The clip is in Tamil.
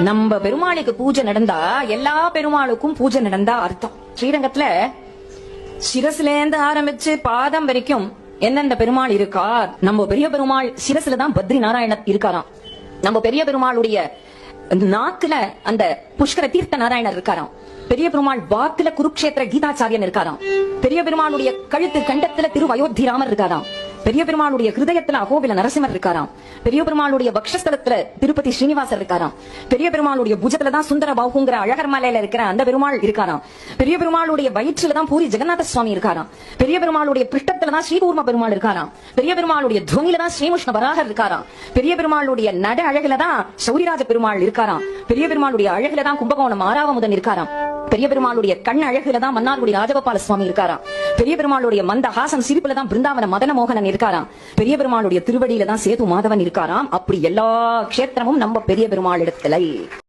நம்ம பெருமாளுக்கு பூஜை நடந்தா எல்லா பெருமாளுக்கும் பூஜை நடந்தா அர்த்தம். ஸ்ரீரங்கத்துல சிரசுல இருந்து ஆரம்பிச்சு பாதம் வரைக்கும் எந்தெந்த பெருமாள் இருக்கா? நம்ம பெரிய பெருமாள் சிரசுல தான் பத்ரி நாராயணர் இருக்காராம். நம்ம பெரிய பெருமாளுடைய நாக்குல அந்த புஷ்கர தீர்த்த நாராயணர் இருக்காராம். பெரிய பெருமாள் வாக்குல குருக்ஷேத்திர கீதாச்சாரியன் இருக்காராம். பெரிய பெருமாளுடைய கழுத்து கண்டத்துல திருவயோத்திராமர் இருக்காராம். பெரிய பெருமாளுடைய ஹிருதயத்துல அகோபில நரசிம்மர் இருக்காராம். பெரிய பெருமாளுடைய பக்ஷஸ்தலத்துல திருப்பதி ஸ்ரீனிவாசர் இருக்காராம். பெரிய பெருமாளுடைய புஜத்துல தான் சுந்தர பாகுங்கிற அழகர் மலையில இருக்கிற அந்த பெருமாள் இருக்காராம். பெரிய பெருமாளுடைய வயிற்றுல தான் பூரி ஜெகநாத சுவாமி இருக்காராம். பெரிய பெருமாளுடைய பிருஷ்டத்துல தான் ஸ்ரீகூர்ம பெருமாள் இருக்காராம். பெரிய பெருமாளுடைய துவனில தான் ஸ்ரீமுஷ்ண வராகர் இருக்காராம். பெரிய பெருமாளுடைய நட அழகுல தான் சௌரிராஜ பெருமாள் இருக்காராம். பெரிய பெருமாளுடைய அழகுல தான் கும்பகோணம் ஆராவமுதன் இருக்காராம். பெரிய பெருமாளுடைய கண் அழகுல தான் மன்னார்குடி ராஜகோபால சுவாமி இருக்காராம். பெரிய பெருமாளுடைய மந்த ஹாசன் சிரிப்புல தான் பிருந்தாவன மதன மோகனன் இருக்காராம். பெரிய பெருமாளுடைய திருவடியில தான் சேது மாதவன் இருக்காராம். அப்படி எல்லா கஷேத்திரமும் நம்ம பெரிய பெருமாள் இடத்துல